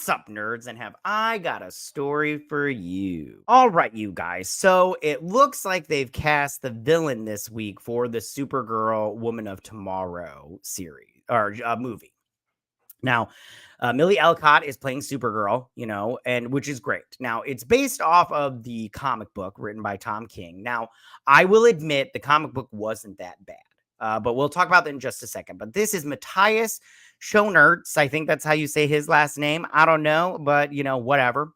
What's up, nerds? And have I got a story for you? All right, you guys. So it looks like they've cast the villain this week for the Supergirl Woman of Tomorrow series or movie. Now, Millie Elcott is playing Supergirl, and which is great. Now, it's based off of the comic book written by Tom King. Now, I will admit the comic book wasn't that bad, but we'll talk about that in just a second. But this is Matthias Schoenaerts. I think that's how you say his last name. I don't know, but whatever.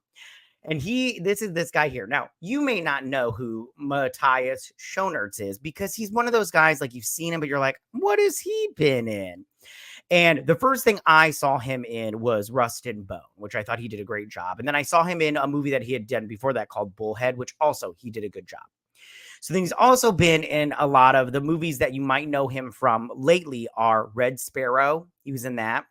And this is this guy here. Now, you may not know who Matthias Schoenaerts is because he's one of those guys like you've seen him, but you're like, what has he been in? And the first thing I saw him in was Rust and Bone, which I thought he did a great job. And then I saw him in a movie that he had done before that called Bullhead, which also he did a good job. So then he's also been in a lot of the movies that you might know him from lately are Red Sparrow. He was in that.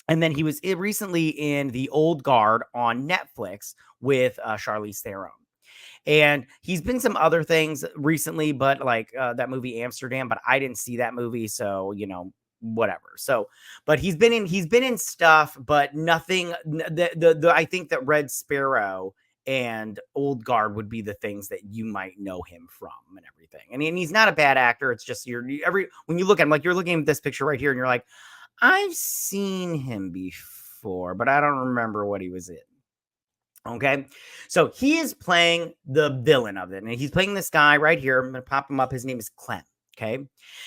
And then he was recently in The Old Guard on Netflix with Charlize Theron. And he's been some other things recently, but like that movie Amsterdam, but I didn't see that movie. So, whatever. So, but he's been in stuff, but nothing. I think that Red Sparrow and Old Guard would be the things that you might know him from and everything. And he's not a bad actor. It's just when you look at him, like you're looking at this picture right here and you're like, I've seen him before, but I don't remember what he was in. Okay. So he is playing the villain of it. And he's playing this guy right here. I'm going to pop him up. His name is Krem. Okay.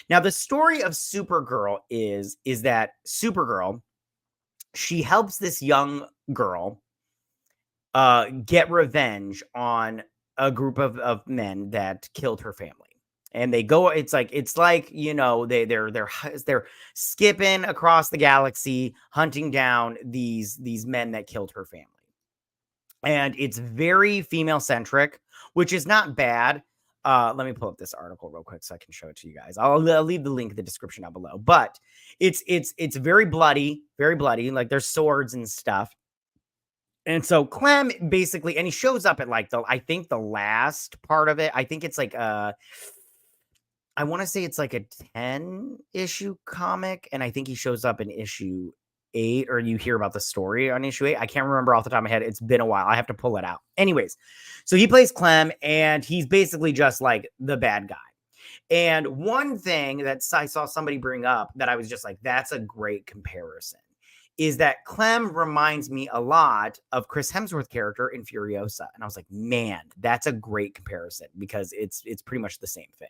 Now, the story of Supergirl is that Supergirl, she helps this young girl get revenge on a group of men that killed her family. And they go, it's like, they're skipping across the galaxy, hunting down these men that killed her family. And it's very female centric, which is not bad. Let me pull up this article real quick so I can show it to you guys. I'll leave the link in the description down below. But it's very bloody, very bloody. Like there's swords and stuff. And so Clem basically, and he shows up at like I think the last part of it. I think it's like I want to say it's like a 10-issue comic, and I think he shows up in issue 8, or you hear about the story on issue 8. I can't remember off the top of my head. It's been a while. I have to pull it out. Anyways, so he plays Clem, and he's basically just like the bad guy. And one thing that I saw somebody bring up that I was just like, that's a great comparison, is that Clem reminds me a lot of Chris Hemsworth's character in Furiosa. And I was like, man, that's a great comparison because it's pretty much the same thing.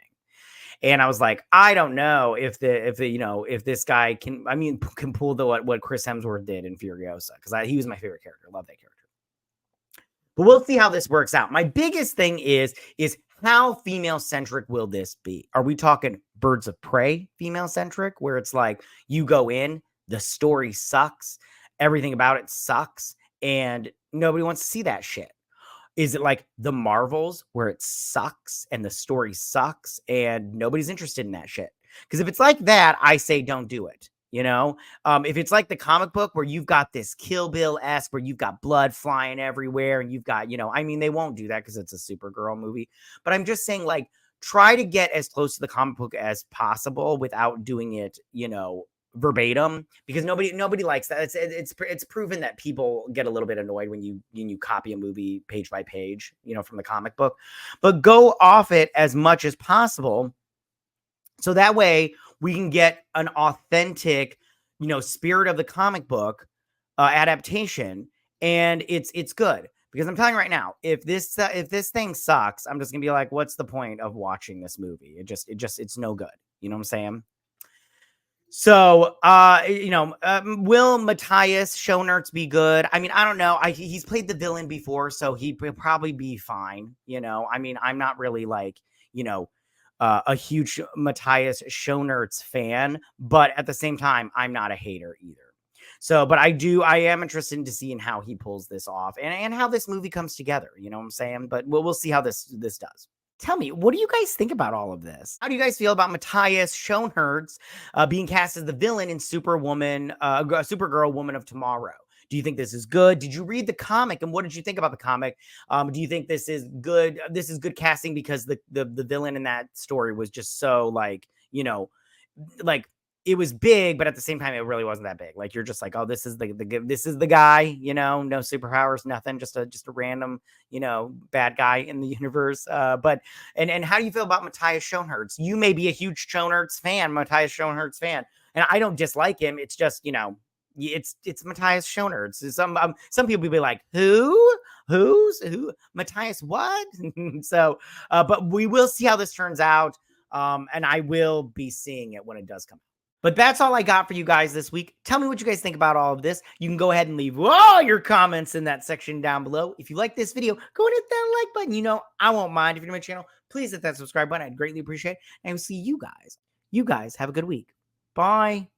And I was like, I don't know if this guy can pull what Chris Hemsworth did in Furiosa, because he was my favorite character. I love that character. But we'll see how this works out. My biggest thing is how female centric will this be? Are we talking Birds of Prey female centric, where it's like you go in, the story sucks, everything about it sucks, and nobody wants to see that shit? Is it like the Marvels, where it sucks and the story sucks and nobody's interested in that shit? Because if it's like that, I say don't do it. If it's like the comic book where you've got this Kill Bill-esque, where you've got blood flying everywhere and you've got, they won't do that because it's a Supergirl movie. But I'm just saying, like, try to get as close to the comic book as possible without doing it, verbatim, because nobody likes that. It's proven that people get a little bit annoyed when you copy a movie page by page, from the comic book. But go off it as much as possible, so that way we can get an authentic, spirit of the comic book adaptation, and it's good. Because I'm telling you right now, if this thing sucks, I'm just gonna be like, what's the point of watching this movie? It's no good. You know what I'm saying? So, will Matthias Schoenaerts be good? I mean, I don't know. He's played the villain before, so he'll probably be fine. I'm not really like, a huge Matthias Schoenaerts fan, but at the same time, I'm not a hater either. So, but I am interested to seeing how he pulls this off and how this movie comes together. You know what I'm saying? But we'll see how this does. Tell me, what do you guys think about all of this? How do you guys feel about Matthias Schoenaerts being cast as the villain in Supergirl Woman of Tomorrow? Do you think this is good? Did you read the comic, and what did you think about the comic? Do you think this is good? This is good casting because the villain in that story was just so like it was big, but at the same time, it really wasn't that big. Like you're just like, oh, this is this is the guy, you know, no superpowers, nothing, just a random, you know, bad guy in the universe. But and how do you feel about Matthias Schoenaerts? You may be a huge Matthias Schoenaerts fan, and I don't dislike him. It's just, you know, it's Matthias Schoenaerts. Some people be like, who Matthias what? So, but we will see how this turns out. And I will be seeing it when it does come. But that's all I got for you guys this week. Tell me what you guys think about all of this. You can go ahead and leave all your comments in that section down below. If you like this video, go and hit that like button. You know, I won't mind. If you're new to my channel, please hit that subscribe button. I'd greatly appreciate it. And I will see you guys. You guys have a good week. Bye.